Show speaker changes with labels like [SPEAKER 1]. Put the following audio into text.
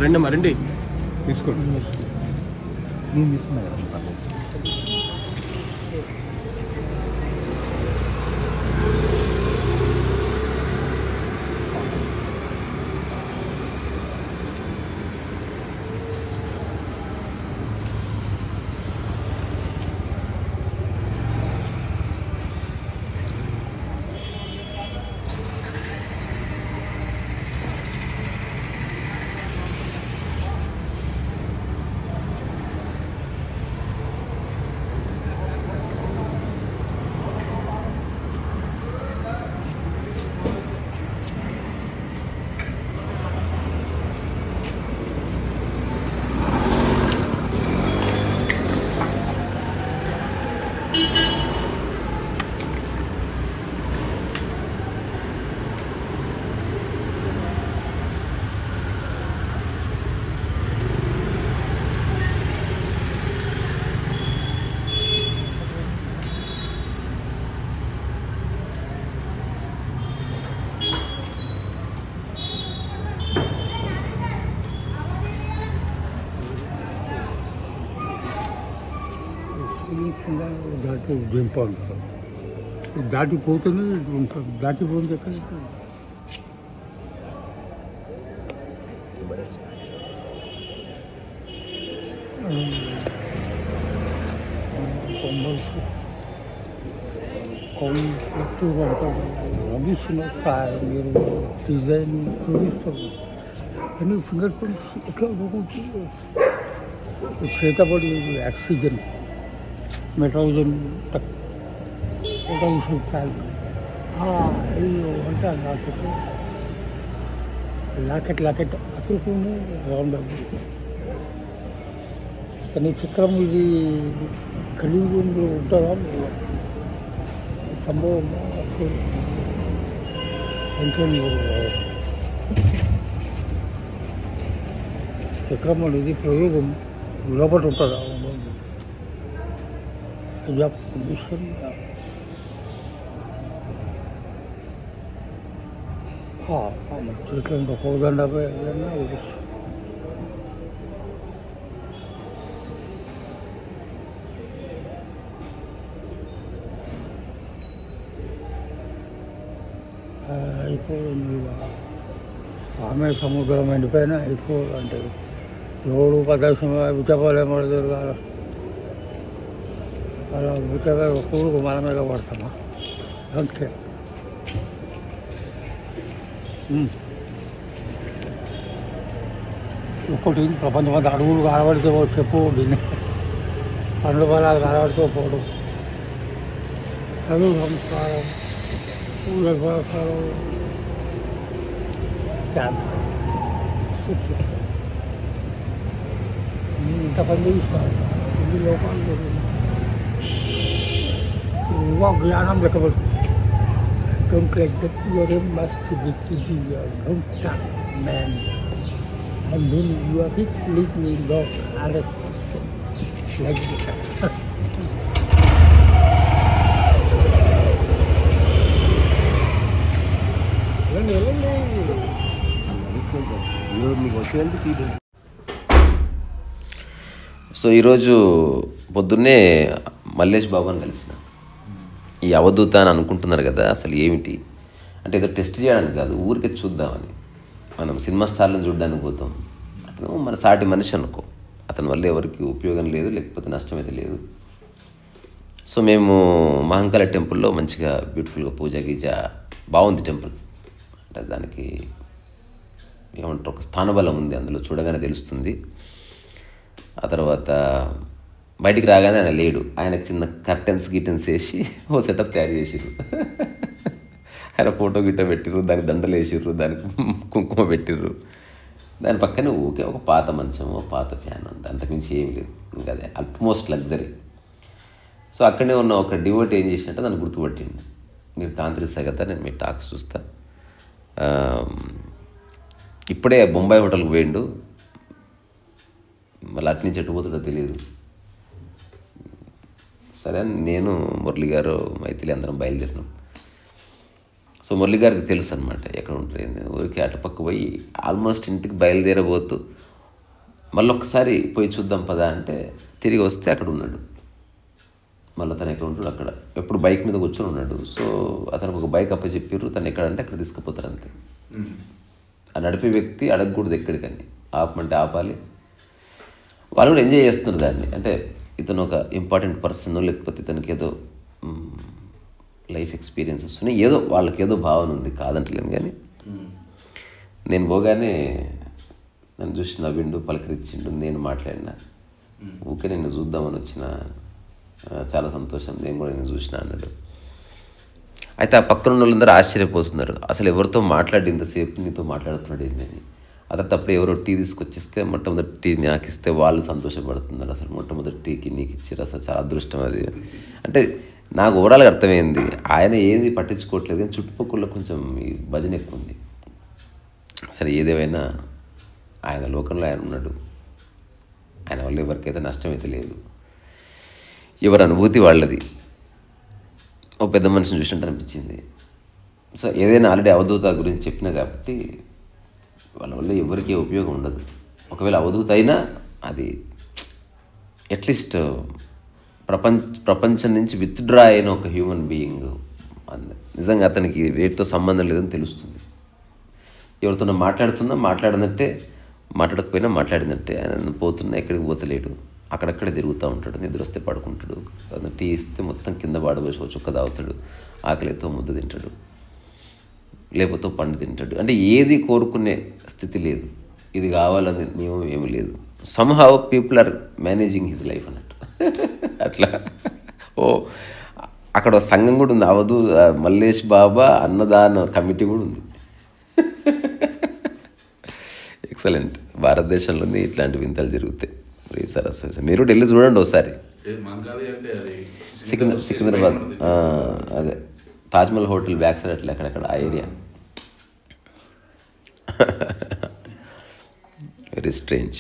[SPEAKER 1] రండి రండి
[SPEAKER 2] తీసుకోండి. నేను తీసుకున్నా కదా. దింపాలి దాటిపోతేనే ఉంటుంది. దాటిపోతే ఎక్కడ లభిస్తున్నారు. మీరు డిజైన్ చూపిస్తారు కానీ ఫింగర్ ప్రింట్స్ ఎట్లా చేతబడి ఆక్సిజన్ మెట్రోజన్ లాకెట్ అతుకుని రౌండ్ కానీ చిత్రం ఇది కలిగి ఉంటుందా సంభవం చక్రం ఇది ప్రయోగం లోపల ఉంటుందా या कंडीशन चिकन का पौधा पे ఆమె సముద్రం ఎండిపోయిన అంటే 7-10 చెప్పలేమడతారు కదా. అలా విటగా కూడుకు మన మీద పడతామా ఓకే. ఒక్కటి ప్రపంచం అంతా అడుగులు కనబడితే చెప్పు దీన్ని పండ్లు పొలాలు కనబడితే పోవడం చదువు సంస్కారం పూల సంస్కారం ఇంతమంది ఇన్ని లోపాలు జ్ఞానం లెక్కబడుతుంది. Don't like that your aim must be to be your own man. And then you are big little dog Alex like that.
[SPEAKER 1] So ఈరోజు పొద్దున్నే మల్లేష్ బాబుని కలిసిన. ఈ అవధూత అని అనుకుంటున్నారు కదా, అసలు ఏమిటి అంటే ఏదో టెస్ట్ చేయడానికి కాదు, ఊరికే చూద్దామని. మనం సినిమా స్టార్లను చూడడానికి పోతాం, అతను మన సాటి మనిషి అనుకో, అతని వల్ల ఎవరికి ఉపయోగం లేదు, లేకపోతే నష్టం అయితే లేదు. సో మేము మహంకాళ టెంపుల్లో మంచిగా బ్యూటిఫుల్గా పూజ గీజ బాగుంది టెంపుల్. అంటే దానికి ఏమంటారు, ఒక స్థానబలం ఉంది అందులో, చూడగానే తెలుస్తుంది. ఆ తర్వాత బయటికి రాగానే ఆయన లేడు, ఆయనకు చిన్న కర్టెన్స్ వేసి ఓ సెటప్ తయారు చేసిర్రు. ఆయన ఫోటో గిట్ట పెట్టిర్రు, దానికి దండలు వేసిర్రు, దానికి కుంకుమ పెట్టిర్రు. దాని పక్కనే ఊకే ఒక పాత మంచం, ఒక పాత ఫ్యాన్, అంత అంతకుమించి ఏమి లేదు. ఇంకా అదే అల్మోస్ట్ లగ్జరీ. సో అక్కడనే ఉన్న ఒక డివోట్ ఏం చేసినట్టే నన్ను గుర్తుపట్టిండు. మీరు కాంతిరిస్తా కదా, నేను మీ టాక్స్ చూస్తా, ఇప్పుడే బొంబాయి హోటల్కి పోయిండు, మళ్ళీ అటు నుంచి ఎటు పోతుండో తెలియదు. సరే అని నేను మురళి గారు మైథిలి అందరం బయలుదేరినాం. సో మురళి గారికి తెలుసు అనమాట ఎక్కడ ఉంటుంది, ఊరికి అటుపక్క పోయి ఆల్మోస్ట్ ఇంటికి బయలుదేరబోతూ మళ్ళీ ఒకసారి పోయి చూద్దాం పదా అంటే తిరిగి వస్తే అక్కడ ఉన్నాడు. మళ్ళీ తను ఎక్కడ ఉంటాడు అక్కడ, ఎప్పుడు బైక్ మీద కూర్చొని ఉన్నాడు. సో అతనికి ఒక బైక్ అప్పచెప్పారు, తను ఎక్కడంటే అక్కడ తీసుకుపోతారు అంతే. ఆ నడిపే వ్యక్తి అడగకూడదు ఎక్కడికని, ఆపమంటే ఆపాలి. వాళ్ళు కూడా ఎంజాయ్ చేస్తున్నారు దాన్ని. అంటే ఇతను ఒక ఇంపార్టెంట్ పర్సన్, లేకపోతే ఇతనికి ఏదో లైఫ్ ఎక్స్పీరియన్సెస్ ఉన్నాయి, ఏదో వాళ్ళకి ఏదో భావన ఉంది, కాదంటలేను. కానీ నేను పోగానే నన్ను చూసి నవ్విండు, పలకరించిండు, నేను మాట్లాడినా, ఊకే నిన్ను చూద్దామని వచ్చిన, చాలా సంతోషం, నేను కూడా నేను చూసిన అన్నాడు. అయితే ఆ పక్కన ఉన్న వాళ్ళందరూ ఆశ్చర్యపోతున్నారు, అసలు ఎవరితో మాట్లాడి ఇంతసేపు నీతో మాట్లాడుతున్నాడు ఏంటని. ఆ తర్వాత అప్పుడు ఎవరో టీ తీసుకొచ్చిస్తే మొట్టమొదటి టీ నాకు ఇస్తే వాళ్ళు సంతోషపడుతున్నారు. అసలు మొట్టమొదటి టీకి నీకు ఇచ్చారు, అసలు చాలా అదృష్టం అది. అంటే నాకు ఓవరాల్గా అర్థమైంది, ఆయన ఏది పట్టించుకోవట్లేదు, కానీ చుట్టుపక్కల కొంచెం ఈ భజన ఎక్కువ ఉంది. సరే ఏదేమైనా ఆయన లోకంలో ఆయన ఉన్నాడు, ఆయన వల్ల ఎవరికైతే నష్టం అయితే లేదు, ఎవరి అనుభూతి వాళ్ళది. ఓ పెద్ద మనిషిని చూసినట్టు అనిపించింది. సో ఏదైనా ఆల్రెడీ అవధూత గురించి చెప్పినా కాబట్టి వాళ్ళ వల్ల ఎవరికి ఉపయోగం ఉండదు. ఒకవేళ అవధూత అయినా అది అట్లీస్ట్ ప్రపంచం నుంచి విత్డ్రా అయిన ఒక హ్యూమన్ బీయింగ్, నిజంగా అతనికి వేటితో సంబంధం లేదని తెలుస్తుంది. ఎవరితో మాట్లాడినట్టే, మాట్లాడకపోయినా మాట్లాడినట్టే. ఆయన పోతున్నా ఎక్కడికి పోతలేడు, అక్కడక్కడే తిరుగుతూ ఉంటాడు, నిద్ర వస్తే పడుకుంటాడు, టీ ఇస్తే మొత్తం కింద పాడబోసి చుక్క తాగుతాడు, ఆకలితో ముద్ద తింటాడు, లేకపోతే పండు తింటాడు. అంటే ఏది కోరుకునే స్థితి లేదు, ఇది కావాలని నియమం ఏమీ లేదు. Somehow people are managing his life అన్నట్టు. అట్లా అక్కడ సంఘం కూడా ఉంది, అవధూ మల్లేష్ బాబా అన్నదాన కమిటీ కూడా ఉంది. ఎక్సలెంట్. భారతదేశంలోనే ఇట్లాంటి వింతలు జరుగుతాయి. సరస్సు మీరు ఢిల్లీ చూడండి ఒకసారి. సికింద్రాబాద్ అదే తాజ్మహల్ హోటల్ బ్యాక్ సైడ్ అట్లా అక్కడక్కడ ఆ ఏరియా. Very strange.